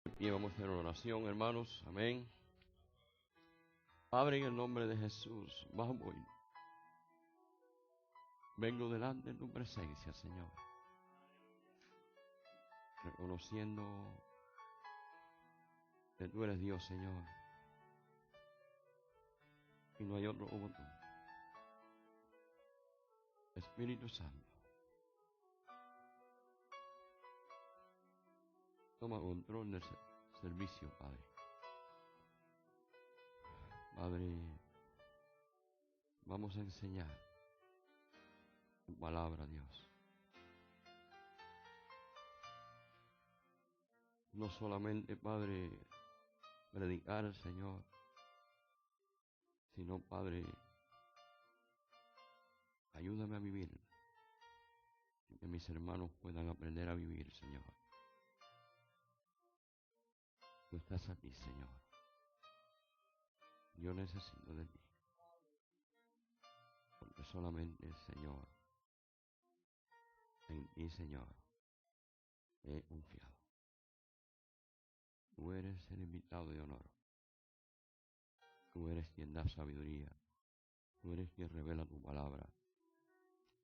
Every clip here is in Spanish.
Y vamos a hacer oración, hermanos. Amén. Padre, en el nombre de Jesús, vamos hoy. Vengo delante de tu presencia, Señor, reconociendo que tú eres Dios, Señor, y no hay otro como tú. Espíritu Santo, toma control del servicio, Padre. Padre, vamos a enseñar tu palabra, Dios. No solamente, Padre, predicar al Señor, sino, Padre, ayúdame a vivir, que mis hermanos puedan aprender a vivir, Señor. Tú estás aquí, Señor. Yo necesito de ti, porque solamente, Señor, en ti, Señor, he confiado. Tú eres el invitado de honor. Tú eres quien da sabiduría. Tú eres quien revela tu palabra.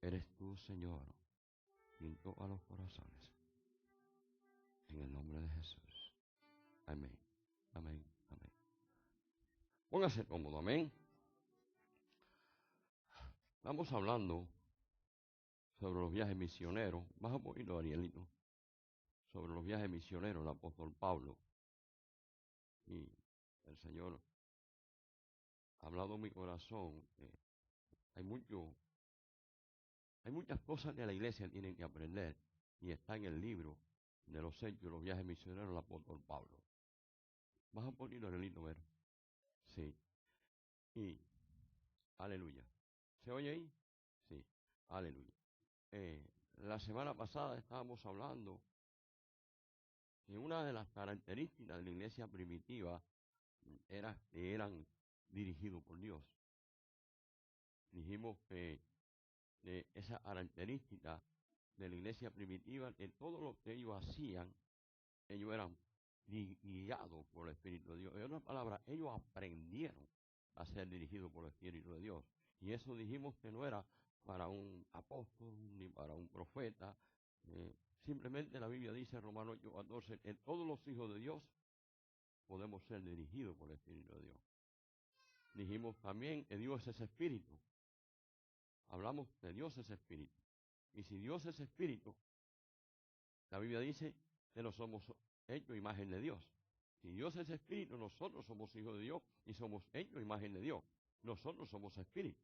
Eres tú, Señor, quien toca los corazones. En el nombre de Jesús. Amén. Amén. Amén. Póngase cómodo. Amén. Estamos hablando sobre los viajes misioneros. Baja un poquito, Arielito. Sobre los viajes misioneros del apóstol Pablo. Y el Señor ha hablado en mi corazón. Hay muchas cosas que la iglesia tiene que aprender. Y está en el libro de los hechos, los viajes misioneros del apóstol Pablo. Baja un poquito, Arielito, ver. Sí. Y, aleluya. ¿Se oye ahí? Sí. Aleluya. La semana pasada estábamos hablando que una de las características de la iglesia primitiva era que eran dirigidos por Dios. Dijimos que esa característica de la iglesia primitiva, que todo lo que ellos hacían, ellos eran guiados por el Espíritu de Dios. En otras palabras, ellos aprendieron a ser dirigidos por el Espíritu de Dios. Y eso dijimos que no era para un apóstol ni para un profeta. Simplemente la Biblia dice en Romanos 8:14, en todos los hijos de Dios podemos ser dirigidos por el Espíritu de Dios. Dijimos también que Dios es espíritu. Hablamos de Dios es espíritu. Y si Dios es espíritu, la Biblia dice que no somos hechos imagen de Dios. Si Dios es espíritu, nosotros somos hijos de Dios y somos hechos imagen de Dios. Nosotros somos espíritu.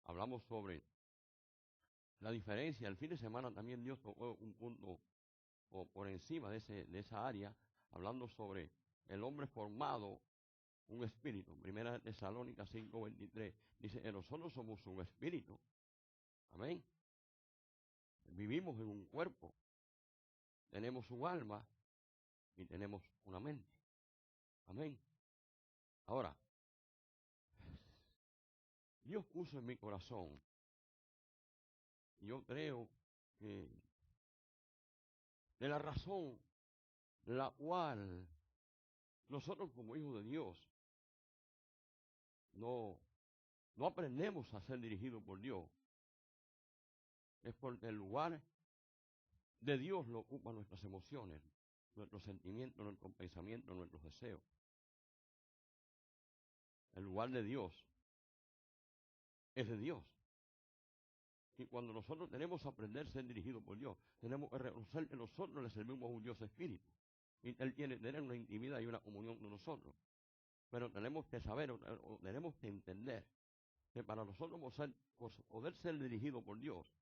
Hablamos sobre la diferencia. El fin de semana también Dios tocó un punto por encima de esa área, hablando sobre el hombre formado un espíritu. Primera de Tesalónica 5:23 dice que nosotros somos un espíritu. Amén. Vivimos en un cuerpo, tenemos un alma y tenemos una mente. Amén. Ahora, Dios puso en mi corazón, yo creo que de la razón la cual nosotros como hijos de Dios no aprendemos a ser dirigidos por Dios, es porque el lugar de Dios lo ocupan nuestras emociones, nuestros sentimientos, nuestros pensamientos, nuestros deseos. El lugar de Dios es de Dios. Y cuando nosotros tenemos que aprender a ser dirigidos por Dios, tenemos que reconocer que nosotros le servimos a un Dios espíritu. Y Él quiere tener una intimidad y una comunión con nosotros. Pero tenemos que saber, o tenemos que entender, que para nosotros poder ser dirigidos por Dios,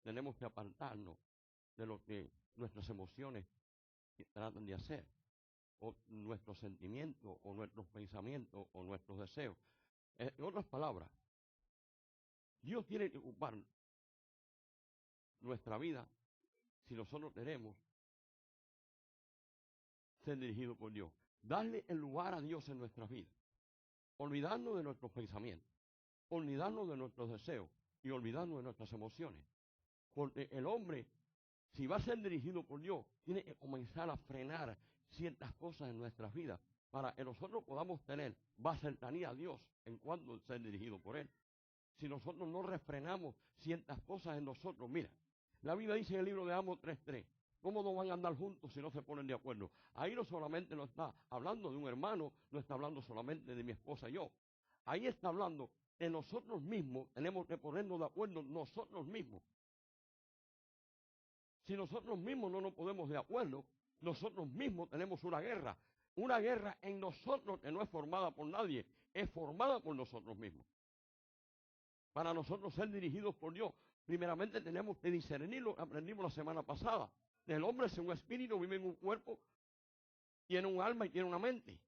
tenemos que apartarnos de lo que nuestras emociones tratan de hacer, o nuestros sentimientos, o nuestros pensamientos, o nuestros deseos. En otras palabras, Dios tiene que ocupar nuestra vida si nosotros queremos ser dirigidos por Dios. Darle el lugar a Dios en nuestras vidas. Olvidarnos de nuestros pensamientos, olvidarnos de nuestros deseos y olvidarnos de nuestras emociones. Porque el hombre si va a ser dirigido por Dios, tiene que comenzar a frenar ciertas cosas en nuestras vidas para que nosotros podamos tener más cercanía a Dios en cuanto ser dirigido por Él. Si nosotros no refrenamos ciertas cosas en nosotros, mira, la Biblia dice en el libro de Amos 3:3, ¿cómo no van a andar juntos si no se ponen de acuerdo? Ahí no solamente nos está hablando de un hermano, no está hablando solamente de mi esposa y yo. Ahí está hablando de nosotros mismos, tenemos que ponernos de acuerdo nosotros mismos. Si nosotros mismos no nos ponemos de acuerdo, nosotros mismos tenemos una guerra. Una guerra en nosotros que no es formada por nadie, es formada por nosotros mismos. Para nosotros ser dirigidos por Dios, primeramente tenemos que discernirlo, aprendimos la semana pasada. El hombre es un espíritu, vive en un cuerpo, tiene un alma y tiene una mente.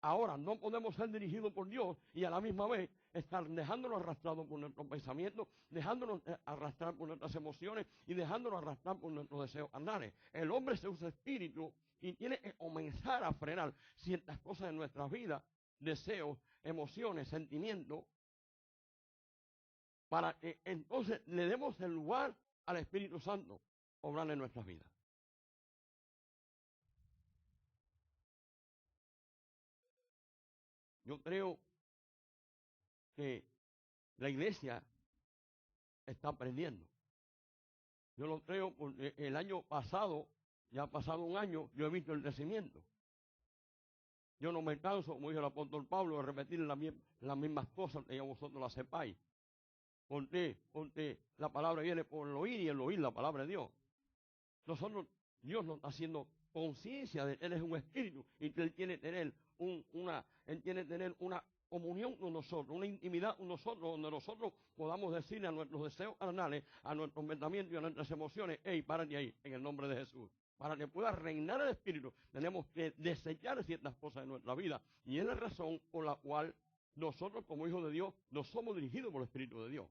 Ahora, no podemos ser dirigidos por Dios y a la misma vez estar dejándonos arrastrados por nuestros pensamientos, dejándonos arrastrar por nuestras emociones y dejándonos arrastrar por nuestros deseos carnales. El hombre es un espíritu y tiene que comenzar a frenar ciertas cosas en nuestras vidas, deseos, emociones, sentimientos, para que entonces le demos el lugar al Espíritu Santo obrar en nuestras vidas. Yo creo que la iglesia está aprendiendo. Yo lo creo porque el año pasado, ya ha pasado un año, yo he visto el crecimiento. Yo no me canso, como dijo el apóstol Pablo, de repetir las mismas cosas que ya vosotros las sepáis. ¿Por qué? Porque la palabra viene por el oír y el oír la palabra de Dios. Nosotros, Dios nos está haciendo conciencia de que Él es un espíritu y que Él tiene que tener una comunión con nosotros, una intimidad con nosotros, donde nosotros podamos decirle a nuestros deseos carnales, a nuestros pensamientos y a nuestras emociones, hey, párate ahí, en el nombre de Jesús. Para que pueda reinar el espíritu, tenemos que desechar ciertas cosas en nuestra vida. Y es la razón por la cual nosotros, como hijos de Dios, no somos dirigidos por el Espíritu de Dios.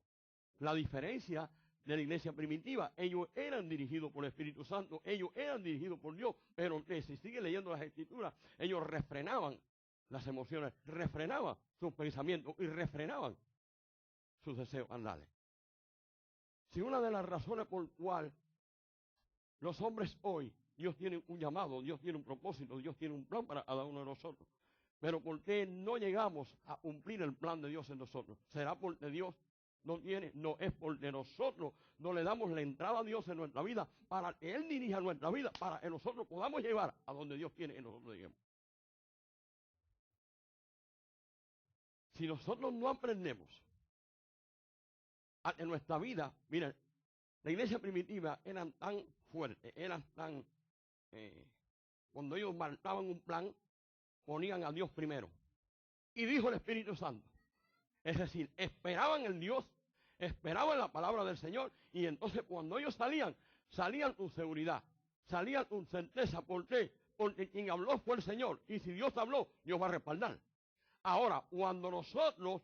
La diferencia de la iglesia primitiva, ellos eran dirigidos por el Espíritu Santo, ellos eran dirigidos por Dios, pero si sigue leyendo las Escrituras, ellos refrenaban las emociones, refrenaban sus pensamientos y refrenaban sus deseos carnales. Si una de las razones por cual los hombres hoy, Dios tiene un llamado, Dios tiene un propósito, Dios tiene un plan para cada uno de nosotros, pero ¿por qué no llegamos a cumplir el plan de Dios en nosotros? ¿Será porque Dios no es porque nosotros no le damos la entrada a Dios en nuestra vida para que Él dirija nuestra vida, para que nosotros podamos llevar a donde Dios quiere que nosotros lleguemos? Si nosotros no aprendemos a que nuestra vida, miren, la iglesia primitiva eran tan fuertes, eran tan, cuando ellos marcaban un plan, ponían a Dios primero. Y dijo el Espíritu Santo. Es decir, esperaban en Dios, esperaban la palabra del Señor, y entonces cuando ellos salían con seguridad, salían con certeza. ¿Por qué? Porque quien habló fue el Señor, y si Dios habló, Dios va a respaldar. Ahora, cuando nosotros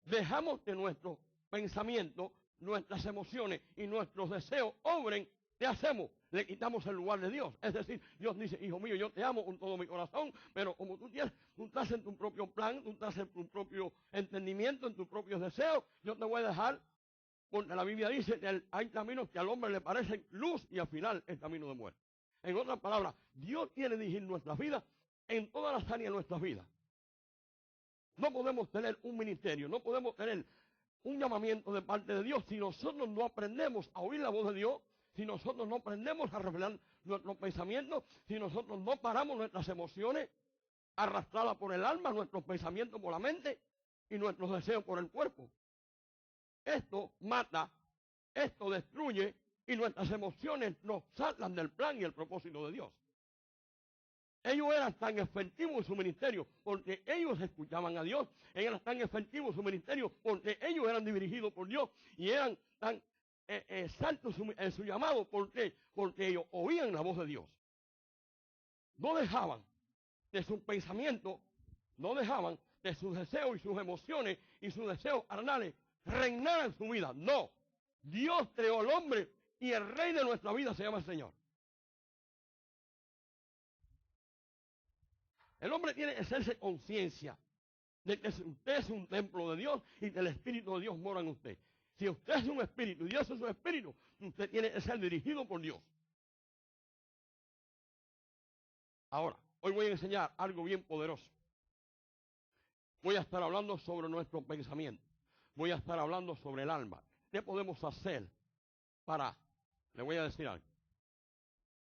dejamos que nuestros pensamientos, nuestras emociones y nuestros deseos obren, ¿qué hacemos? Le quitamos el lugar de Dios. Es decir, Dios dice, hijo mío, yo te amo con todo mi corazón, pero como tú estás en tu propio plan, tú estás en tu propio entendimiento, en tus propios deseos, yo te voy a dejar, porque la Biblia dice que hay caminos que al hombre le parecen luz y al final es camino de muerte. En otras palabras, Dios quiere dirigir nuestras vidas en todas las áreas de nuestras vidas. No podemos tener un ministerio, no podemos tener un llamamiento de parte de Dios si nosotros no aprendemos a oír la voz de Dios, si nosotros no aprendemos a revelar nuestros pensamientos, si nosotros no paramos nuestras emociones arrastradas por el alma, nuestros pensamientos por la mente y nuestros deseos por el cuerpo. Esto mata, esto destruye y nuestras emociones nos sacan del plan y el propósito de Dios. Ellos eran tan efectivos en su ministerio porque ellos escuchaban a Dios. Ellos eran tan efectivos en su ministerio porque ellos eran dirigidos por Dios y eran tan exactos en su llamado. ¿Por qué? Porque ellos oían la voz de Dios. No dejaban de sus pensamientos, no dejaban de sus deseos y sus emociones y sus deseos carnales reinar en su vida. No. Dios creó al hombre y el rey de nuestra vida se llama el Señor. El hombre tiene que hacerse conciencia de que usted es un templo de Dios y que el Espíritu de Dios mora en usted. Si usted es un espíritu y Dios es un espíritu, usted tiene que ser dirigido por Dios. Ahora, hoy voy a enseñar algo bien poderoso. Voy a estar hablando sobre nuestro pensamiento. Voy a estar hablando sobre el alma. ¿Qué podemos hacer para, le voy a decir algo,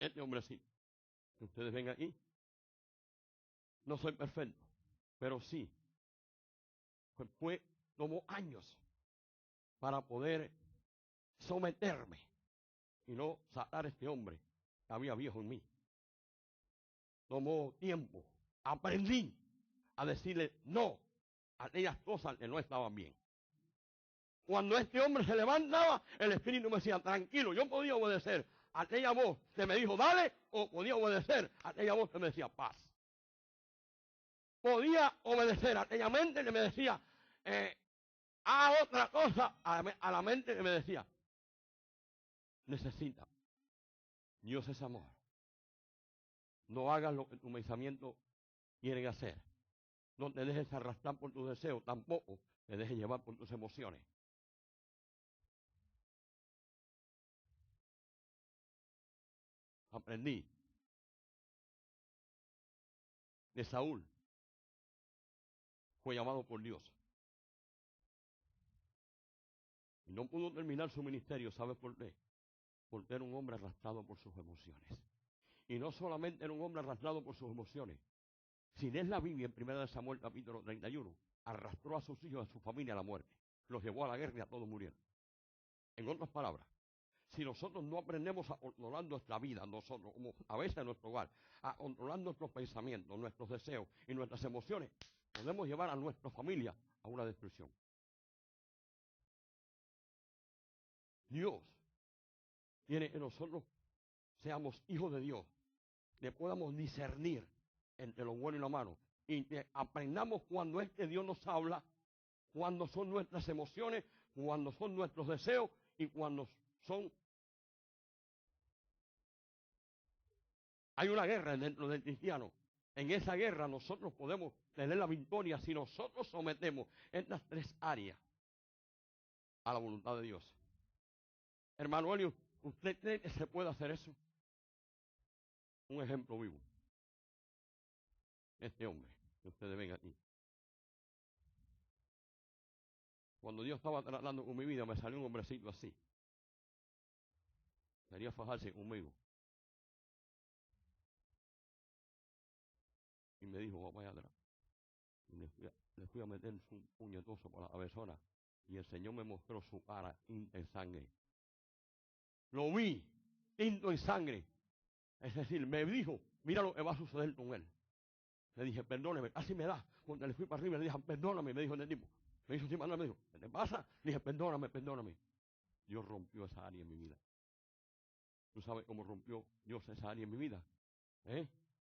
este hombrecito, que ustedes ven aquí, no soy perfecto, pero sí, tomó años para poder someterme y no sacar a este hombre que había viejo en mí. Tomó tiempo, aprendí a decirle no a aquellas cosas que no estaban bien. Cuando este hombre se levantaba, el Espíritu me decía, tranquilo, yo podía obedecer a aquella voz que me dijo, dale, o podía obedecer a aquella voz que me decía, paz. Podía obedecer a aquella mente que me decía, haz otra cosa, a la mente que me decía, necesita. Dios es amor. No hagas lo que tu pensamiento quieren hacer. No te dejes arrastrar por tus deseos, tampoco te dejes llevar por tus emociones. Aprendí de Saúl. Fue llamado por Dios. Y no pudo terminar su ministerio, ¿sabes por qué? Porque era un hombre arrastrado por sus emociones. Y no solamente era un hombre arrastrado por sus emociones. Si lees la Biblia en 1 Samuel capítulo 31, arrastró a sus hijos, a su familia a la muerte. Los llevó a la guerra y a todos murieron. En otras palabras, si nosotros no aprendemos a controlar nuestra vida, nosotros, como a veces en nuestro hogar, a controlar nuestros pensamientos, nuestros deseos y nuestras emociones, podemos llevar a nuestra familia a una destrucción. Dios quiere que nosotros seamos hijos de Dios, que podamos discernir entre lo bueno y lo malo, y que aprendamos cuando es que Dios nos habla, cuando son nuestras emociones, cuando son nuestros deseos y cuando son... Hay una guerra dentro del cristiano. En esa guerra nosotros podemos tener la victoria si nosotros sometemos estas tres áreas a la voluntad de Dios. Hermano Elio, ¿usted cree que se puede hacer eso? Un ejemplo vivo. Este hombre, que ustedes ven aquí. Cuando Dios estaba tratando con mi vida, me salió un hombrecito así. Quería fajarse conmigo. Y me dijo, vamos allá atrás. Y le fui a meter un puñetazo por la cabezona. Y el Señor me mostró su cara tinta en sangre. Lo vi, tinto en sangre. Es decir, me dijo, mira lo que va a suceder con él. Le dije, perdóneme, casi me da. Cuando le fui para arriba, le dije, perdóname, me dijo el tipo. Me hizo así, me dijo, ¿qué te pasa? Le dije, perdóname, perdóname. Dios rompió esa área en mi vida. ¿Tú sabes cómo rompió Dios esa área en mi vida?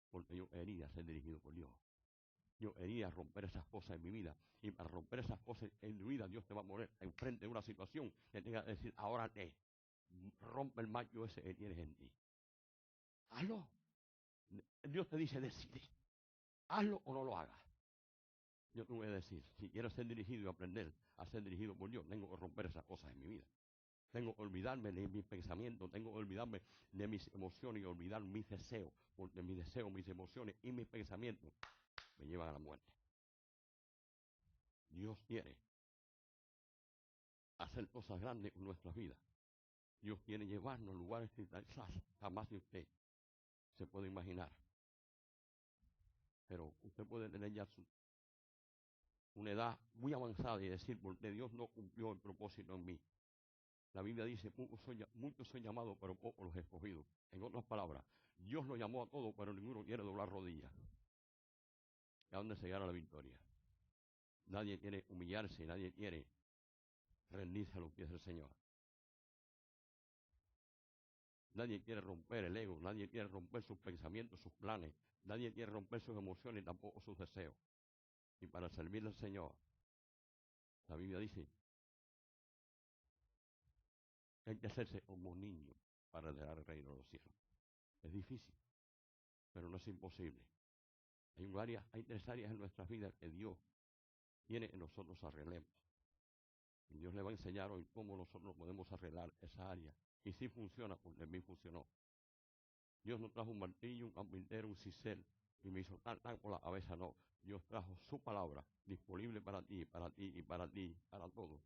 Porque yo quería ser dirigido por Dios. Yo quería romper esas cosas en mi vida. Y para romper esas cosas en tu vida, Dios te va a poner enfrente de una situación que tenga que decir, ahora rompe el macho ese que tienes en ti. Hazlo. Dios te dice, decide. Hazlo o no lo hagas. Yo te voy a decir, si quiero ser dirigido y aprender a ser dirigido por Dios, tengo que romper esas cosas en mi vida. Tengo que olvidarme de mis pensamientos, tengo que olvidarme de mis emociones y olvidar mis deseos, porque mis deseos, mis emociones y mis pensamientos me llevan a la muerte. Dios quiere hacer cosas grandes en nuestras vidas. Dios quiere llevarnos a lugares que quizás jamás de usted se puede imaginar. Pero usted puede tener ya una edad muy avanzada y decir, porque Dios no cumplió el propósito en mí. La Biblia dice, muchos son llamados, pero pocos los escogidos. En otras palabras, Dios lo llamó a todos, pero ninguno quiere doblar rodillas. ¿A dónde se gana la victoria? Nadie quiere humillarse, nadie quiere rendirse a los pies del Señor. Nadie quiere romper el ego, nadie quiere romper sus pensamientos, sus planes, nadie quiere romper sus emociones, tampoco sus deseos. Y para servirle al Señor, la Biblia dice que hay que hacerse como un niño para heredar el reino de los cielos. Es difícil, pero no es imposible. Hay tres áreas en nuestras vidas que Dios tiene en nosotros arreglemos. Y Dios le va a enseñar hoy cómo nosotros podemos arreglar esa área. Y si funciona, porque en mí funcionó. Dios no trajo un martillo, un carpintero, un cincel y me hizo tan por la cabeza, no. Dios trajo su palabra disponible para ti, para ti y para ti, para todos.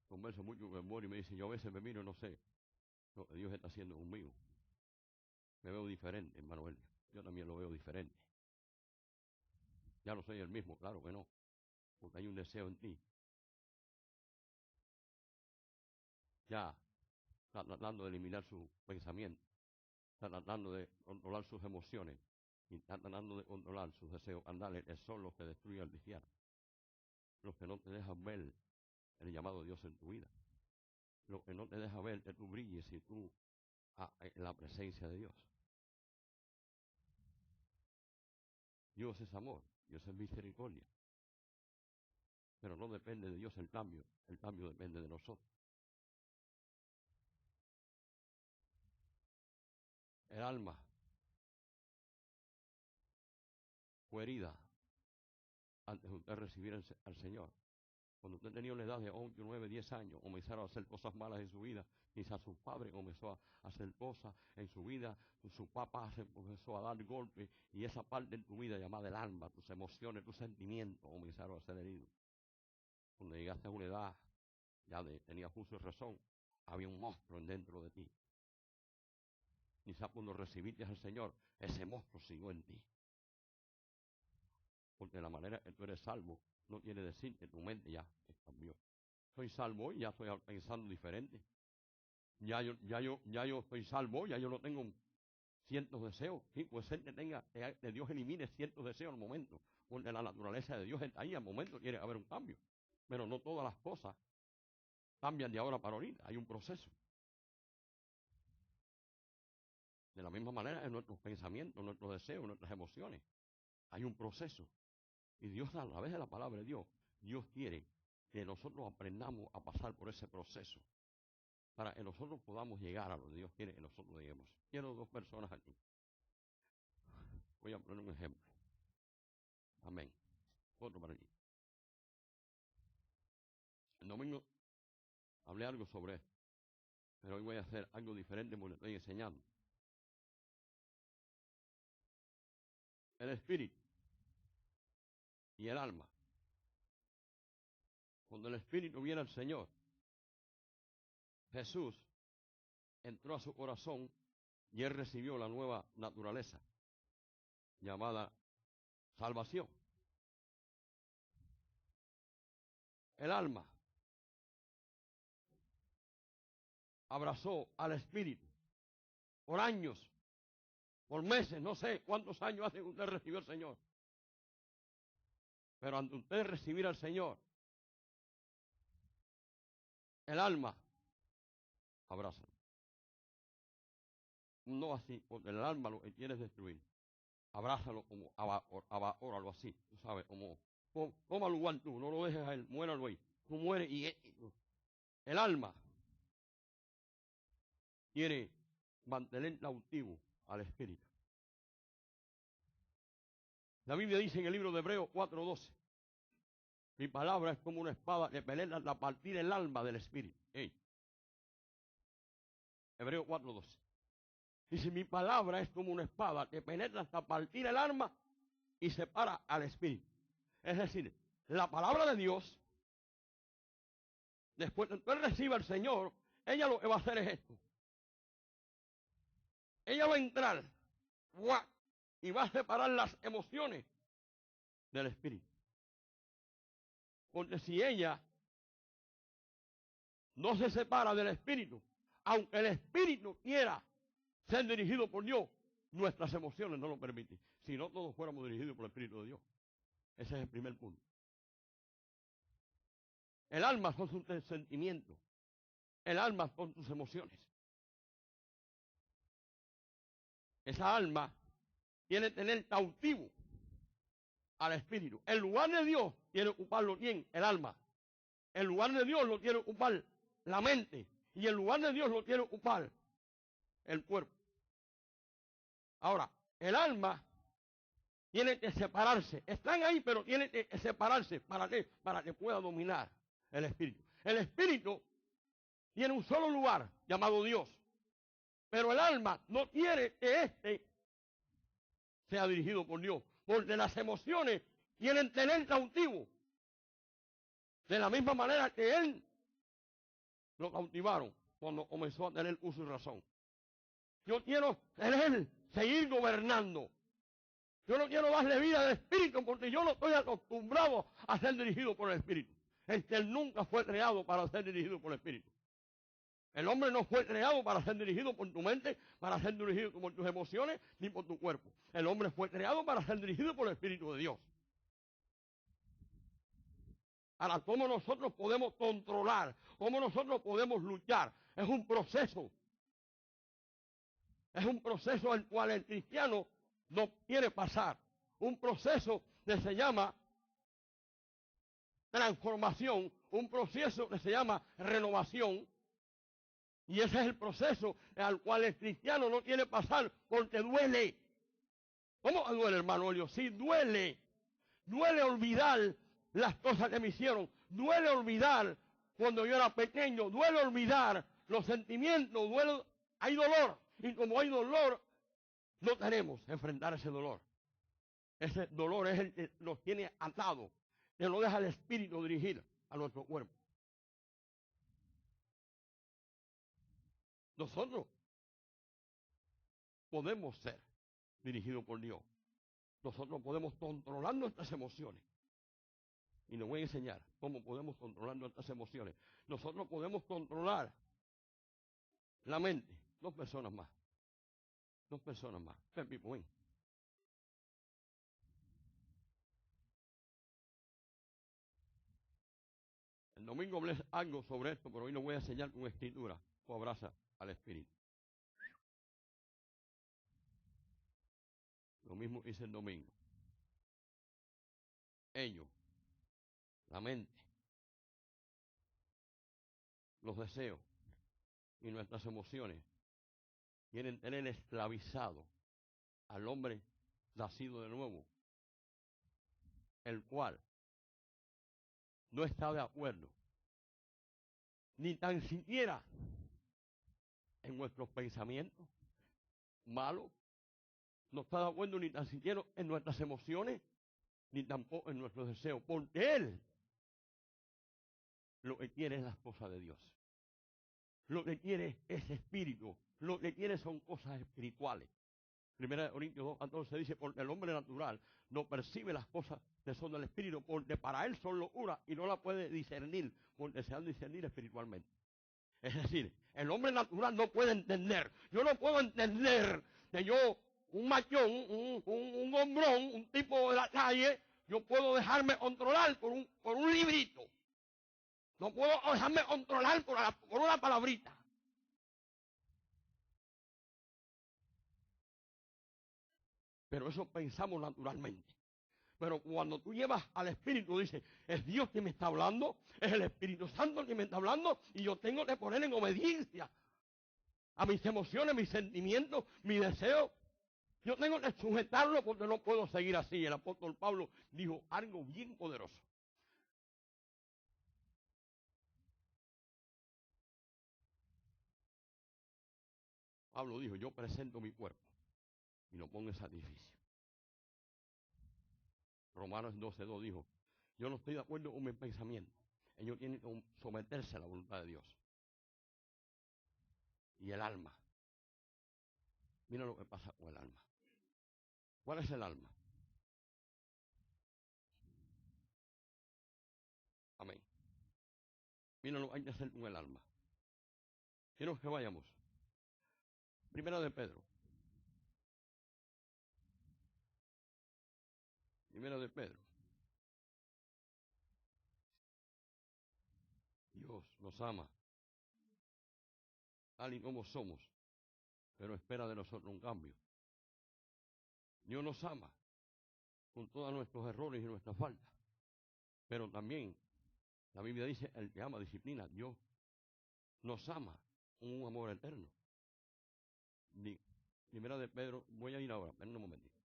Converso mucho con memoria y me dice, yo a veces me miro y no sé lo que Dios está haciendo conmigo. Me veo diferente, Manuel. Yo también lo veo diferente. Ya no soy el mismo, claro que no. Porque hay un deseo en ti. Ya está tratando de eliminar su pensamiento. Está tratando de controlar sus emociones. Y está tratando de controlar sus deseos carnales, que son los que destruyen al cristiano. Los que no te dejan ver el llamado de Dios en tu vida. Los que no te dejan ver que tú brilles y tú en la presencia de Dios. Dios es amor, Dios es misericordia. Pero no depende de Dios el cambio depende de nosotros. El alma fue herida antes de usted recibir al Señor. Cuando usted tenía una edad de 8, 9, 10 años, comenzaron a hacer cosas malas en su vida. Quizás su padre comenzó a hacer cosas en su vida. Su papá se comenzó a dar golpes. Y esa parte en tu vida llamada el alma, tus emociones, tus sentimientos comenzaron a ser heridos. Cuando llegaste a una edad, tenías justo y razón, había un monstruo dentro de ti. Quizás cuando recibiste al Señor, ese monstruo siguió en ti. Porque la manera que tú eres salvo no quiere decir que tu mente ya cambió. Soy salvo hoy, ya estoy pensando diferente. Ya yo estoy salvo, ya yo no tengo ciertos deseos. Sí, puede ser que Dios elimine ciertos deseos al momento. Porque la naturaleza de Dios está ahí, al momento quiere haber un cambio. Pero no todas las cosas cambian de ahora para ahorita, hay un proceso. De la misma manera en nuestros pensamientos, nuestros deseos, nuestras emociones. Hay un proceso. Y Dios, a través de la palabra de Dios, Dios quiere que nosotros aprendamos a pasar por ese proceso para que nosotros podamos llegar a lo que Dios quiere que nosotros lleguemos. Quiero 2 personas aquí. Voy a poner un ejemplo. Amén. Otro para allí. El domingo hablé algo sobre esto, pero hoy voy a hacer algo diferente porque estoy enseñando. El espíritu y el alma. Cuando el espíritu viene al Señor, Jesús entró a su corazón y él recibió la nueva naturaleza llamada salvación. El alma abrazó al espíritu por años, por meses, no sé cuántos años hace que usted recibió al Señor. Pero ante usted recibir al Señor, el alma abraza. No así, porque el alma lo que quiere es destruir. Abrázalo como o algo así, tú sabes, como toma lugar tú, no lo dejes a él, muéralo ahí. Tú mueres y el alma quiere mantener cautivo al espíritu. La Biblia dice en el libro de Hebreos 4:12, mi palabra es como una espada que penetra hasta partir el alma del espíritu. Hebreos 4:12. Dice, mi palabra es como una espada que penetra hasta partir el alma y separa al espíritu. Es decir, la palabra de Dios, después de que él reciba al Señor, ella lo que va a hacer es esto. Ella va a entrar y va a separar las emociones del espíritu. Porque si ella no se separa del espíritu, aunque el espíritu quiera ser dirigido por Dios, nuestras emociones no lo permiten. Si no, todos fuéramos dirigidos por el Espíritu de Dios. Ese es el primer punto. El alma son sus sentimientos. El alma son tus emociones. Esa alma tiene que tener cautivo al espíritu. El lugar de Dios tiene que ocuparlo bien, el alma. El lugar de Dios lo quiere ocupar la mente. Y el lugar de Dios lo quiere ocupar el cuerpo. Ahora, el alma Tienen que separarse. Están ahí, pero tienen que separarse. ¿Para qué? Para que pueda dominar el espíritu. El espíritu tiene un solo lugar, llamado Dios. Pero el alma no quiere que éste sea dirigido por Dios. Porque las emociones quieren tener cautivo. De la misma manera que él lo cautivaron cuando comenzó a tener uso y razón. Yo quiero tener, seguir gobernando. Yo no quiero darle vida al espíritu porque yo no estoy acostumbrado a ser dirigido por el espíritu. Él nunca fue creado para ser dirigido por el espíritu. El hombre no fue creado para ser dirigido por tu mente, para ser dirigido por tus emociones, ni por tu cuerpo. El hombre fue creado para ser dirigido por el Espíritu de Dios. Ahora, ¿cómo nosotros podemos controlar? ¿Cómo nosotros podemos luchar? Es un proceso. Es un proceso al cual el cristiano no quiere pasar. Un proceso que se llama transformación, un proceso que se llama renovación. Y ese es el proceso al cual el cristiano no quiere pasar porque duele. ¿Cómo duele, hermano Elio? Sí, duele. Duele olvidar las cosas que me hicieron. Duele olvidar cuando yo era pequeño. Duele olvidar los sentimientos. Hay dolor. Y como hay dolor, no queremos enfrentar ese dolor. Ese dolor es el que nos tiene atados, que no deja el espíritu dirigir a nuestro cuerpo. Nosotros podemos ser dirigidos por Dios. Nosotros podemos controlar nuestras emociones. Y les voy a enseñar cómo podemos controlar nuestras emociones. Nosotros podemos controlar la mente. Dos personas más. Ven, Pipo, ven. El domingo hablé algo sobre esto, pero hoy les voy a enseñar con escritura. O abraza al Espíritu. Lo mismo hice el domingo. Ellos, la mente, los deseos y nuestras emociones quieren tener esclavizado al hombre nacido de nuevo, el cual no está de acuerdo ni tan siquiera en nuestros pensamientos malos, no está de acuerdo ni tan siquiera en nuestras emociones, ni tampoco en nuestros deseos, porque Él lo que quiere es las cosas de Dios. Lo que quiere es espíritu, lo que quiere son cosas espirituales. 1 Corintios 2:14 dice, porque el hombre natural no percibe las cosas que son del espíritu, porque para él son locura y no la puede discernir, porque se han de discernir espiritualmente. Es decir, el hombre natural no puede entender. Yo no puedo entender que yo, un machón, un hombrón, un tipo de la calle, yo puedo dejarme controlar por un librito. No puedo dejarme controlar por una palabrita. Pero eso pensamos naturalmente. Pero cuando tú llevas al Espíritu, dices, es Dios que me está hablando, es el Espíritu Santo que me está hablando, y yo tengo que poner en obediencia a mis emociones, mis sentimientos, mis deseos. Yo tengo que sujetarlo porque no puedo seguir así. El apóstol Pablo dijo algo bien poderoso. Pablo dijo, yo presento mi cuerpo y lo pongo en sacrificio. Romanos 12:2 dijo, yo no estoy de acuerdo con mi pensamiento. Ellos tienen que someterse a la voluntad de Dios. Y el alma. Mira lo que pasa con el alma. ¿Cuál es el alma? Amén. Mira lo que hay que hacer con el alma. Quiero que vayamos. Primera de Pedro. Primera de Pedro. Dios nos ama, tal y como somos, pero espera de nosotros un cambio. Dios nos ama con todos nuestros errores y nuestras faltas, pero también la Biblia dice, el que ama disciplina. Dios nos ama con un amor eterno. Primera de Pedro, voy a ir ahora, en un momentito.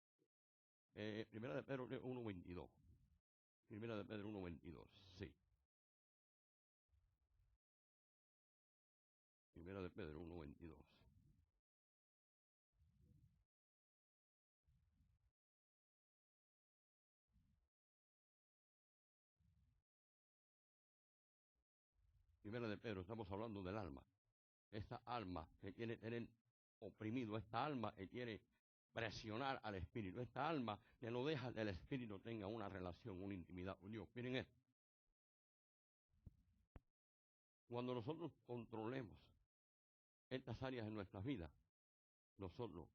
Primera de Pedro 1:22. Primera de Pedro 1:22, sí. Primera de Pedro 1:22. Primera de Pedro, estamos hablando del alma. Esta alma que quiere tener oprimido, esta alma que quiere presionar al espíritu, esta alma que no deja que el espíritu tenga una relación, una intimidad con Dios. Miren esto. Cuando nosotros controlemos estas áreas de nuestras vidas, nosotros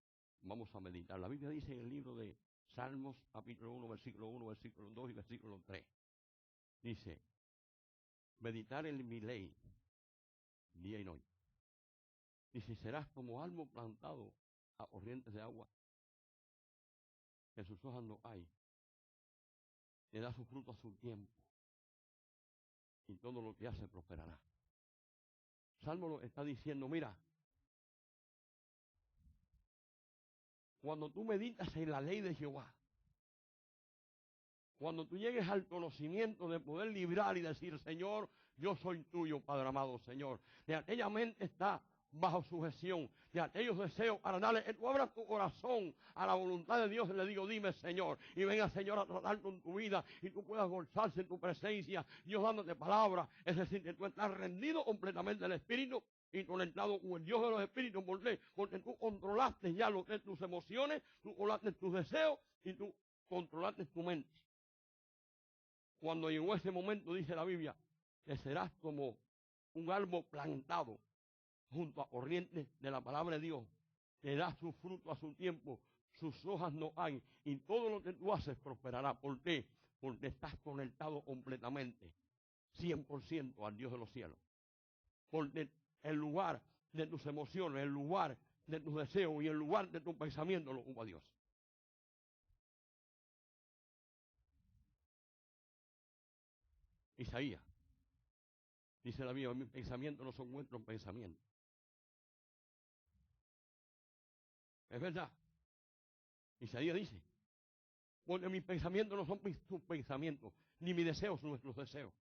vamos a meditar. La Biblia dice en el libro de Salmos, capítulo 1, versículo 1, versículo 2 y versículo 3. Dice, meditar en mi ley día y noche. Dice, serás como árbol plantado a corrientes de agua, que sus hojas no hay, que da su fruto a su tiempo, y todo lo que hace prosperará. Salmo lo está diciendo, mira, cuando tú meditas en la ley de Jehová, cuando tú llegues al conocimiento de poder librar y decir, Señor, yo soy tuyo, Padre amado, Señor, de aquella mente está bajo sujeción, de aquellos deseos carnales, que tú abras tu corazón a la voluntad de Dios y le digo, dime, Señor, y venga, Señor, a tratar con tu vida y tú puedas gozarse en tu presencia, Dios dándote palabra, es decir, que tú estás rendido completamente al Espíritu y conectado con el Dios de los Espíritus. ¿Por qué? Porque tú controlaste ya lo que es tus emociones, tú controlaste tus deseos y tú controlaste tu mente. Cuando llegó ese momento, dice la Biblia, que serás como un árbol plantado junto a corrientes de la palabra de Dios, que da su fruto a su tiempo, sus hojas no hay, y todo lo que tú haces prosperará. ¿Por qué? Porque estás conectado completamente, 100% al Dios de los cielos. Porque el lugar de tus emociones, el lugar de tus deseos y el lugar de tu pensamiento lo ocupa Dios. Isaías, dice la Biblia, mis pensamientos no son vuestros pensamientos. Es verdad. Isaías dice, porque mis pensamientos no son tus pensamientos, ni mis deseos son nuestros deseos.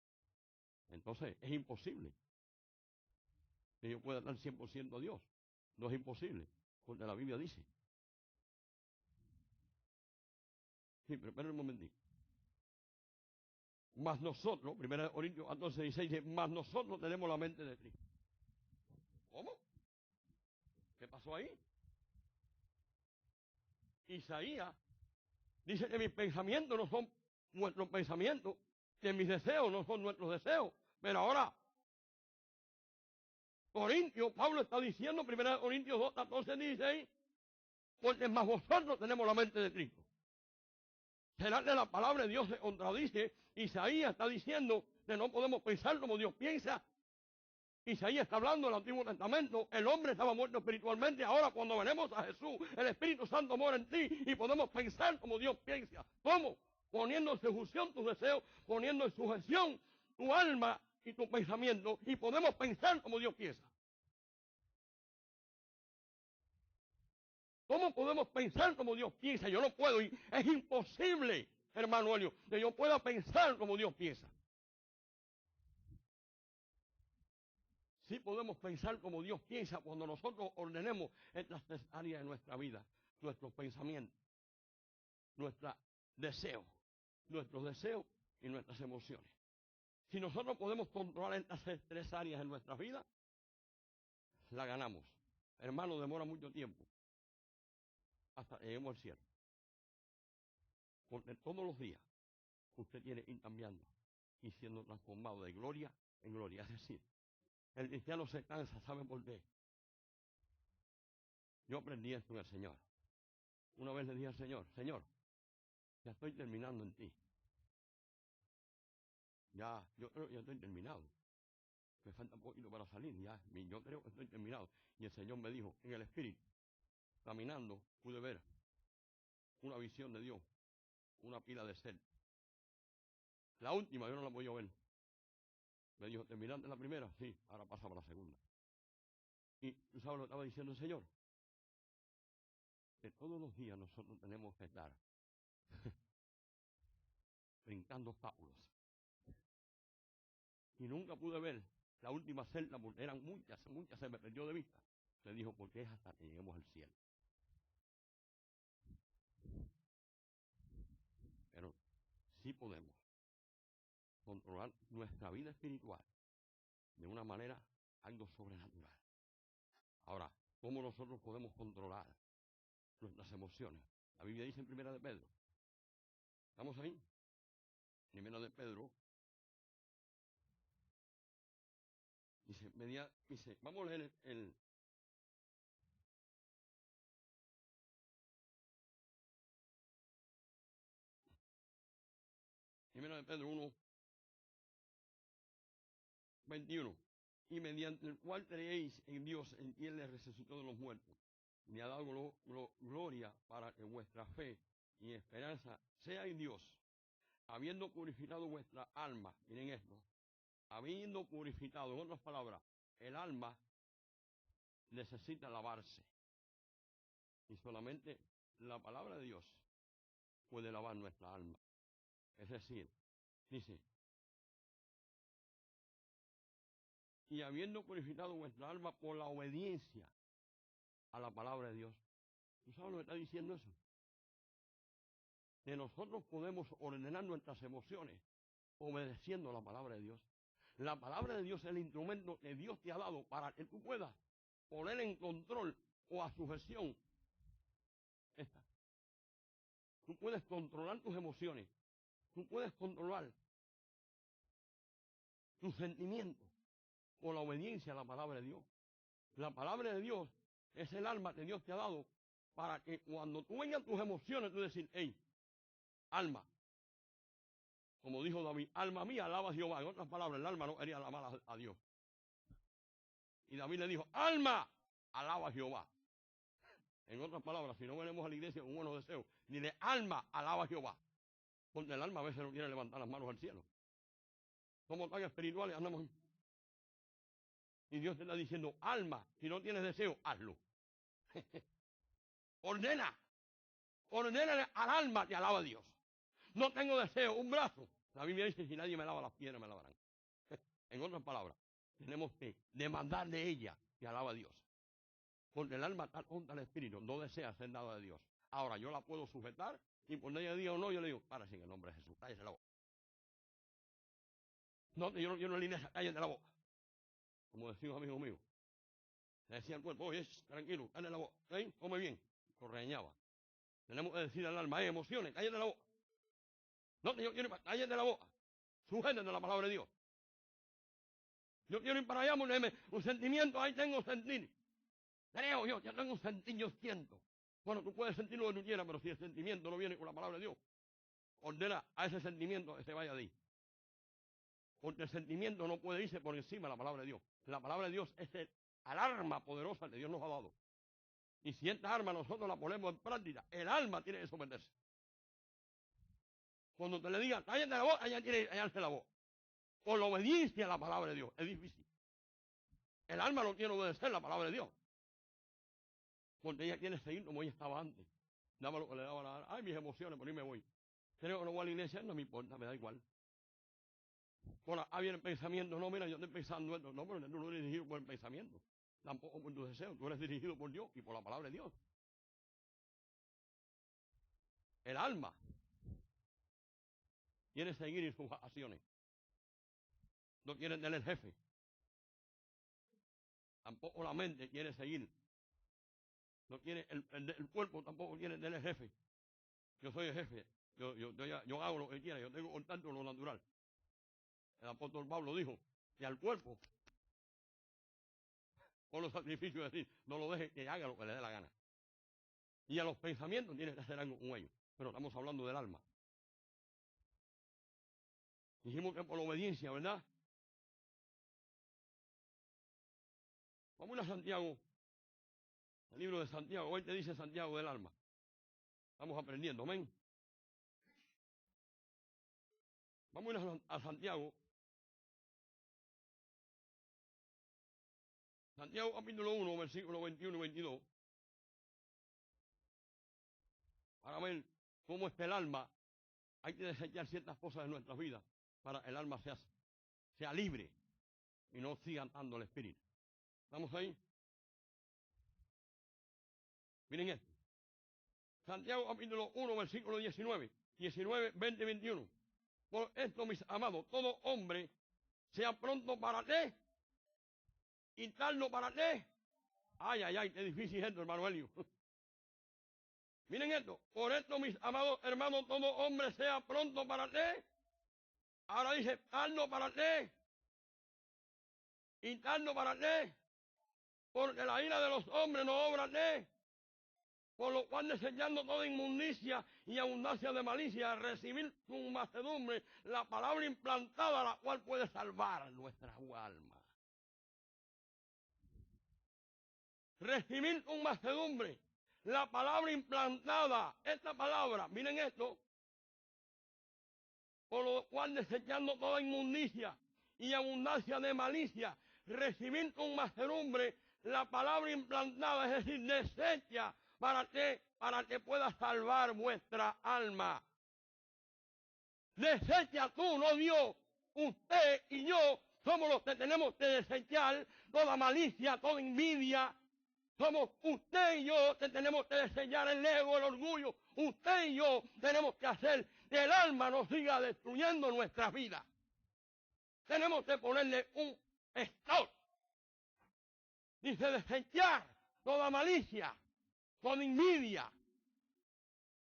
Entonces, es imposible que yo pueda dar 100% a Dios. No es imposible, porque la Biblia dice. Sí, pero espera un momentito. Mas nosotros, 1 Corintios 14:16 dice, mas nosotros tenemos la mente de Cristo. ¿Cómo? ¿Qué pasó ahí? Isaías dice que mis pensamientos no son nuestros pensamientos, que mis deseos no son nuestros deseos. Pero ahora, Corintios, Pablo está diciendo, 1 Corintios 2:14-16, porque más vosotros tenemos la mente de Cristo. ¿Será que la palabra de Dios se contradice? Isaías está diciendo que no podemos pensar como Dios piensa. Isaías está hablando del Antiguo Testamento, el hombre estaba muerto espiritualmente, ahora cuando venimos a Jesús, el Espíritu Santo mora en ti y podemos pensar como Dios piensa. ¿Cómo? Poniendo en sujeción tus deseos, poniendo en sujeción tu alma y tu pensamiento, y podemos pensar como Dios piensa. ¿Cómo podemos pensar como Dios piensa? Yo no puedo, y es imposible, hermano Helio, que yo pueda pensar como Dios piensa. Sí podemos pensar como Dios piensa cuando nosotros ordenemos estas tres áreas de nuestra vida, nuestros pensamientos, nuestros deseos y nuestras emociones. Si nosotros podemos controlar estas tres áreas en nuestra vida, la ganamos. Hermano, demora mucho tiempo hasta que lleguemos al cielo. Porque todos los días usted tiene que ir cambiando y siendo transformado de gloria en gloria. Es decir, el cristiano se cansa, ¿saben por qué? Yo aprendí esto en el Señor. Una vez le dije al Señor, Señor, ya estoy terminando en ti. Ya, yo creo que ya estoy terminado. Me falta un poquito para salir, ya. Yo creo que estoy terminado. Y el Señor me dijo, en el Espíritu, caminando, pude ver una visión de Dios, una pila de sed. La última yo no la voy a ver. Me dijo, ¿terminaste la primera? Sí, ahora pasa para la segunda. Y tú sabes lo que estaba diciendo el Señor. Que todos los días nosotros tenemos que estar brincando obstáculos. Y nunca pude ver la última celda, porque eran muchas, se me perdió de vista. Le dijo, porque es hasta que lleguemos al cielo. Pero sí podemos controlar nuestra vida espiritual de una manera algo sobrenatural. Ahora, ¿cómo nosotros podemos controlar nuestras emociones? La Biblia dice en Primera de Pedro. ¿Estamos ahí? Primera de Pedro. Dice, vamos a leer el Primera de Pedro 1, 21. Y mediante el cual creéis en Dios, en quien le resucitó de los muertos, y ha dado gloria para que vuestra fe y esperanza sea en Dios, habiendo purificado vuestra alma. Miren esto, habiendo purificado, en otras palabras, el alma necesita lavarse. Y solamente la palabra de Dios puede lavar nuestra alma. Es decir, dice, y habiendo purificado vuestra alma por la obediencia a la palabra de Dios. ¿Tú sabes lo que está diciendo eso? Que nosotros podemos ordenar nuestras emociones obedeciendo a la palabra de Dios. La palabra de Dios es el instrumento que Dios te ha dado para que tú puedas poner en control o a sujeción esta. Tú puedes controlar tus emociones. Tú puedes controlar tus sentimientos por la obediencia a la palabra de Dios. La palabra de Dios es el alma que Dios te ha dado para que cuando tú vengas tus emociones, tú decir, hey, alma, como dijo David, alma mía, alaba a Jehová. En otras palabras, el alma no quería alabar a Dios. Y David le dijo, alma, alaba a Jehová. En otras palabras, si no venimos a la iglesia con buenos deseos, dile, alma, alaba a Jehová. Porque el alma a veces no quiere levantar las manos al cielo. Somos tan espirituales, andamos. Y Dios te está diciendo, alma, si no tienes deseo, hazlo. Ordena. Ordena al alma que alaba a Dios. No tengo deseo, un brazo. La Biblia dice, si nadie me lava las piedras, me lavarán. En otras palabras, tenemos que demandar de ella que alaba a Dios. Porque el alma está contra el espíritu, no desea ser nada de Dios. Ahora, yo la puedo sujetar y cuando ella diga o no, yo le digo, para en el nombre de Jesús, cállese la boca. No, yo no quiero línea, cállate la boca. Como decía un amigo mío. Le decía al cuerpo, oye, tranquilo, cállate la boca. ¿Eh? Come bien. Correñaba. Tenemos que decir al alma, hay emociones, cállate la boca. No, yo quiero, cállate la boca. Sujétate la palabra de Dios. Yo quiero ir para allá, un sentimiento, ahí tengo sentir. Creo yo tengo un sentir, yo siento. Bueno, tú puedes sentir lo que tú quieras, pero si el sentimiento no viene con la palabra de Dios, ordena a ese sentimiento que se vaya de ahí. Porque el sentimiento no puede irse por encima de la palabra de Dios. La palabra de Dios es el arma poderosa que Dios nos ha dado. Y si esta arma nosotros la ponemos en práctica, el alma tiene que someterse. Cuando te le digan, cállate la boca, ella tiene que callarse la boca. Por la obediencia a la palabra de Dios. Es difícil. El alma no quiere obedecer la palabra de Dios. Porque ella quiere seguir como ella estaba antes. Daba lo que le daba la gana. Ay, mis emociones, por ahí me voy. Creo que no voy a la iglesia, no me importa, me da igual. Bueno, viene el pensamiento, no, mira, yo estoy pensando esto. No, pero tú no eres dirigido por el pensamiento. Tampoco por tus deseos. Tú eres dirigido por Dios y por la palabra de Dios. El alma quiere seguir en sus acciones. No quiere tener jefe. Tampoco la mente quiere seguir. No quiere, el cuerpo tampoco quiere tener jefe. Yo soy el jefe. Yo hago lo que quiera. Yo tengo contacto con lo natural. El apóstol Pablo dijo que al cuerpo, por los sacrificios, es decir, no lo deje que haga lo que le dé la gana. Y a los pensamientos tiene que hacer algo con ellos. Pero estamos hablando del alma. Dijimos que por la obediencia, ¿verdad? Vamos a Santiago. El libro de Santiago. Hoy te dice Santiago del alma. Estamos aprendiendo, amén. Vamos a Santiago. Santiago capítulo 1, versículos 21 y 22. Para ver cómo es que el alma, hay que desechar ciertas cosas de nuestras vidas para que el alma sea libre y no siga andando el espíritu. ¿Estamos ahí? Miren esto. Santiago capítulo 1, versículo 19, 20, 21. Por esto, mis amados, todo hombre sea pronto para qué y tardo para qué. Ay, ay, ay, qué difícil es esto, hermano Helio. Miren esto. Por esto, mis amados hermanos, todo hombre sea pronto para qué. Ahora dice, tardo para qué y tardo para qué. Porque la ira de los hombres no obra qué. Por lo cual, desechando toda inmundicia y abundancia de malicia, recibir con mansedumbre la palabra implantada, la cual puede salvar nuestra alma. Recibir con mansedumbre la palabra implantada, esta palabra, miren esto, por lo cual, desechando toda inmundicia y abundancia de malicia, recibir con mansedumbre la palabra implantada, es decir, desecha. ¿Para qué? Para que pueda salvar vuestra alma. Desecha tú, no Dios. Usted y yo somos los que tenemos que desechar toda malicia, toda envidia. Somos usted y yo que tenemos que desechar el ego, el orgullo. Usted y yo tenemos que hacer que el alma no siga destruyendo nuestras vidas. Tenemos que ponerle un stop. Dice desechar toda malicia, toda envidia.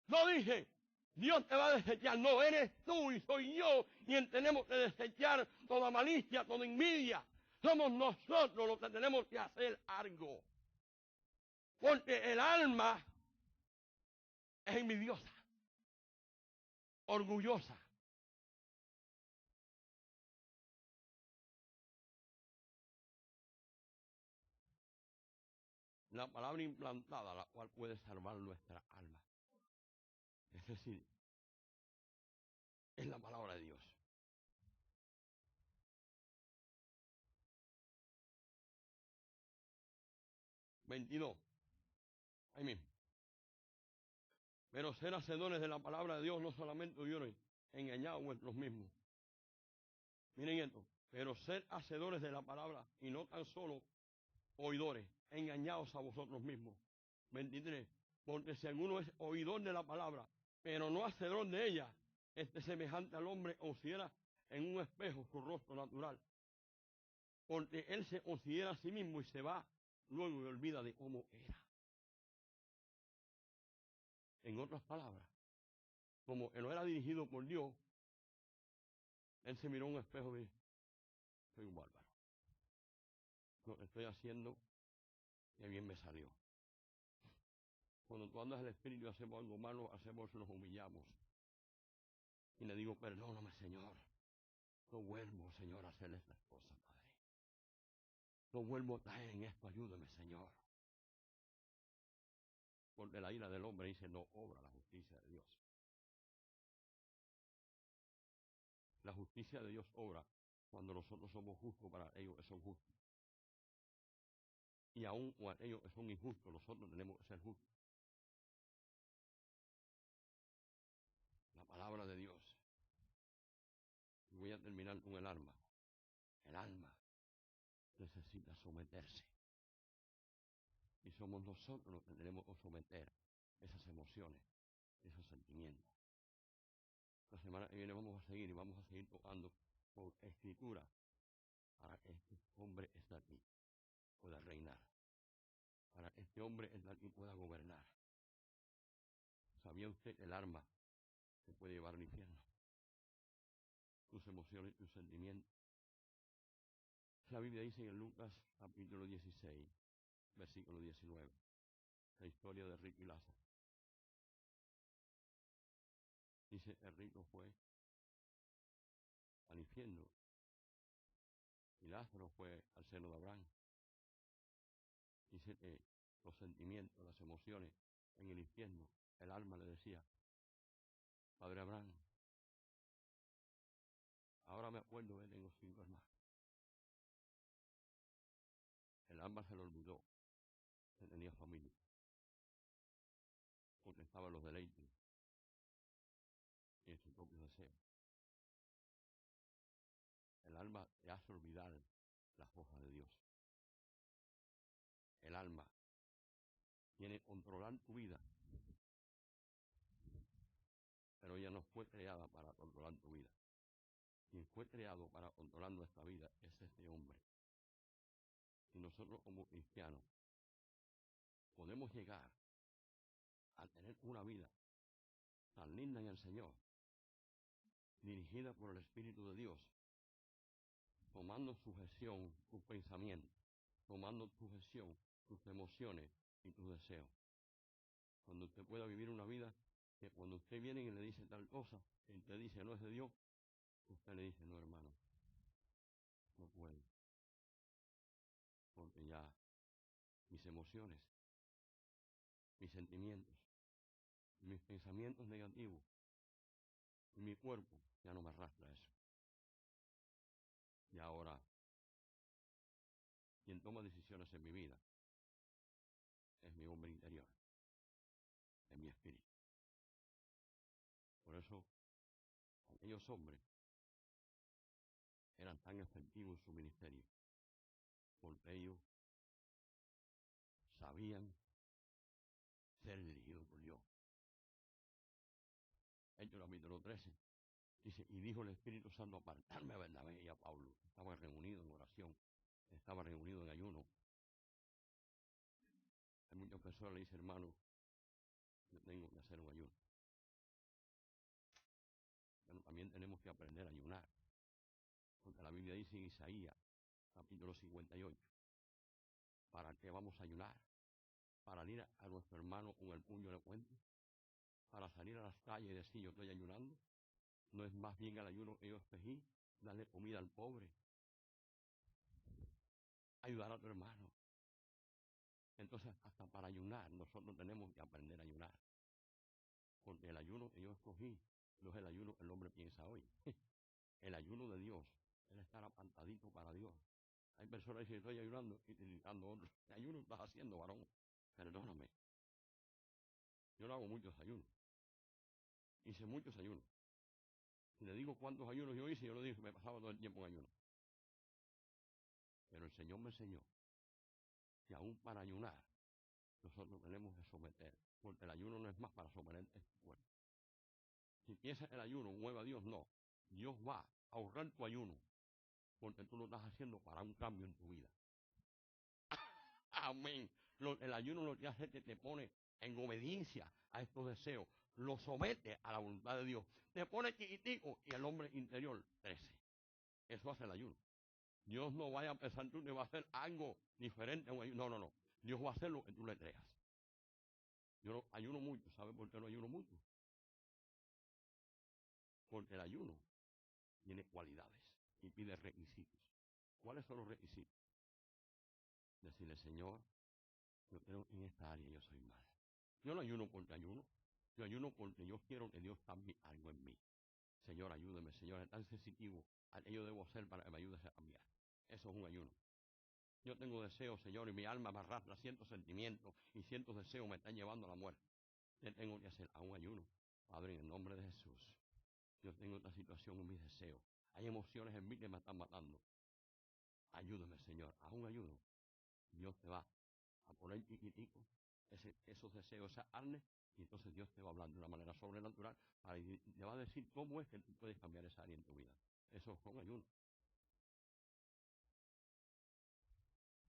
No dije, Dios te va a desechar. No, eres tú y soy yo quien tenemos que desechar toda malicia, toda envidia. Somos nosotros los que tenemos que hacer algo. Porque el alma es envidiosa, orgullosa. La palabra implantada, la cual puede salvar nuestra alma. Es decir, es la palabra de Dios. (22) Ahí mismo. Pero ser hacedores de la palabra de Dios, no solamente oidores, engañados vuestros mismos. Miren esto. Pero ser hacedores de la palabra y no tan solo oidores, engañados a vosotros mismos. 23. Porque si alguno es oidor de la palabra, pero no hacedor de ella, este semejante al hombre considera en un espejo su rostro natural. Porque él se considera a sí mismo y se va luego y olvida de cómo era. En otras palabras, como él no era dirigido por Dios, él se miró en un espejo y dijo, soy un bárbaro. Lo que estoy haciendo, que bien me salió. Cuando tú andas en el Espíritu y hacemos algo malo, nos humillamos. Y le digo, perdóname, Señor. No vuelvo, Señor, a hacer estas cosas, Padre. No vuelvo a caer en esto, ayúdame, Señor. Porque la ira del hombre dice, no obra la justicia de Dios. La justicia de Dios obra cuando nosotros somos justos para ellos que son justos. Y aún cuando ellos que son injustos, nosotros tenemos que ser justos. La palabra de Dios. Y voy a terminar con el alma. El alma necesita someterse. Y somos nosotros los que tenemos que someter esas emociones, esos sentimientos. La semana que viene vamos a seguir y vamos a seguir tocando con escritura para que este hombre esté aquí, pueda reinar. Para que este hombre esté aquí, pueda gobernar. ¿Sabía usted el arma que puede llevar al infierno? Tus emociones, tus sentimientos. La Biblia dice en Lucas capítulo 16, versículo 19, la historia de rico y Lázaro. Dice, el rico fue al infierno y Lázaro fue al seno de Abraham. Dice que los sentimientos, las emociones en el infierno, el alma le decía, Padre Abraham, ahora me acuerdo que tengo 5 hermanos. El alma se le olvidó que tenía familia, porque estaban los deleites quiere controlar tu vida, pero ella no fue creada para controlar tu vida. Quien fue creado para controlar nuestra vida es este hombre. Y nosotros como cristianos podemos llegar a tener una vida tan linda en el Señor, dirigida por el Espíritu de Dios, tomando sujeción tus pensamientos, tomando sujeción tus emociones y tus deseos. Cuando usted pueda vivir una vida que cuando usted viene y le dice tal cosa, y usted dice no es de Dios, usted le dice no, hermano, no puedo, porque ya mis emociones, mis sentimientos, mis pensamientos negativos y mi cuerpo ya no me arrastra eso. Y ahora, quien toma decisiones en mi vida es mi hombre interior, es mi espíritu. Por eso, aquellos hombres eran tan efectivos en su ministerio, porque ellos sabían ser dirigidos por Dios. Hechos capítulo 13 dice, y dijo el Espíritu Santo, apartarme a Bernabé y a Pablo. Estaban reunidos en oración, estaban reunidos en ayuno. Hay muchas personas que le dicen, hermano, yo tengo que hacer un ayuno. Bueno, también tenemos que aprender a ayunar, porque la Biblia dice en Isaías, capítulo 58, ¿para qué vamos a ayunar? ¿Para ir a nuestro hermano con el puño de cuento? ¿Para salir a las calles y decir yo estoy ayunando? ¿No es más bien el ayuno que yo escogí? Darle comida al pobre, ayudar a tu hermano. Entonces, hasta para ayunar, nosotros tenemos que aprender a ayunar. Porque el ayuno que yo escogí no es el ayuno que el hombre piensa hoy. El ayuno de Dios, es estar apartadito para Dios. Hay personas que dicen, estoy ayunando y criticando a otros. ¿Qué ayuno estás haciendo, varón? Perdóname. Yo no hago muchos ayunos. Hice muchos ayunos. Si le digo cuántos ayunos yo hice, yo le digo que me pasaba todo el tiempo en ayuno. Pero el Señor me enseñó que aún para ayunar, nosotros tenemos que someter. Porque el ayuno no es más para someter este cuerpo. Si piensas el ayuno, mueve a Dios, no. Dios va a ahorrar tu ayuno, porque tú lo estás haciendo para un cambio en tu vida. Amén. El ayuno lo que hace es que te pone en obediencia a estos deseos, lo somete a la voluntad de Dios, te pone chiquitico y el hombre interior crece. Eso hace el ayuno. Dios no vaya a pensar tú que va a hacer algo diferente a un ayuno. No, no, no. Dios va a hacer lo que tú le creas. Yo no ayuno mucho. ¿Sabe por qué no ayuno mucho? Porque el ayuno tiene cualidades y pide requisitos. ¿Cuáles son los requisitos? Decirle, Señor, yo creo que en esta área yo soy mal. Yo no ayuno porque ayuno. Yo ayuno porque yo quiero que Dios cambie algo en mí. Señor, ayúdeme. Señor, es tan sensitivo a que yo debo hacer para que me ayudes a cambiar. Eso es un ayuno. Yo tengo deseos, Señor, y mi alma me arrastra cientos sentimientos y cientos deseos me están llevando a la muerte. ¿Qué tengo que hacer? A un ayuno. Padre, en el nombre de Jesús, yo tengo esta situación en mis deseos. Hay emociones en mí que me están matando. Ayúdame, Señor, a un ayuno. Dios te va a poner chiquitico esos deseos, esa carne, y entonces Dios te va a hablar de una manera sobrenatural y te va a decir cómo es que tú puedes cambiar esa área en tu vida. Eso es con ayuno.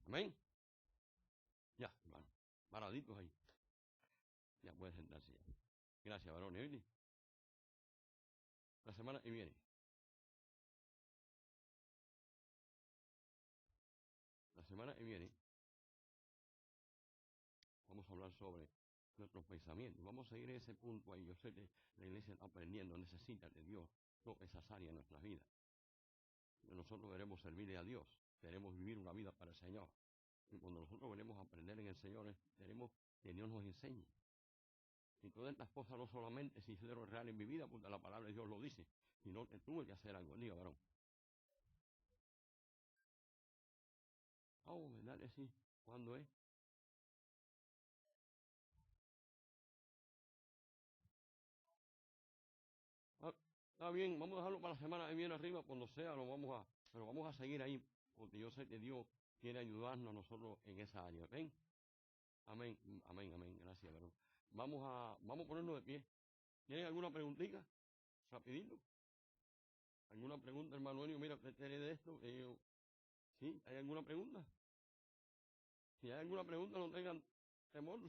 Amén. Ya, hermano. Paraditos ahí. Ya puedes sentarse ya. Gracias, varones. La semana que viene. La semana que viene vamos a hablar sobre nuestros pensamientos. Vamos a seguir ese punto ahí. Yo sé que la iglesia está aprendiendo, necesita de Dios todas esas áreas en nuestra vida. Nosotros queremos servirle a Dios, queremos vivir una vida para el Señor. Y cuando nosotros venimos a aprender en el Señor, queremos que Dios nos enseñe. Y todas estas cosas no solamente se hicieron real en mi vida, porque la palabra de Dios lo dice, sino que tuve que hacer algo. Diga, varón. Oh, ¿verdad que sí? ¿Cuándo es? Ah, está bien, vamos a dejarlo para la semana que viene arriba, cuando sea, pero vamos a seguir ahí, porque yo sé que Dios quiere ayudarnos a nosotros en esa área. ¿Ven? Amén, amén, amén. Gracias, varón. Vamos a ponernos de pie. ¿Tienen alguna preguntita? Rapidito. ¿Alguna pregunta, hermano Enio? Mira, usted tiene de esto. ¿Sí? ¿Hay alguna pregunta? Si hay alguna pregunta, no tengan temor.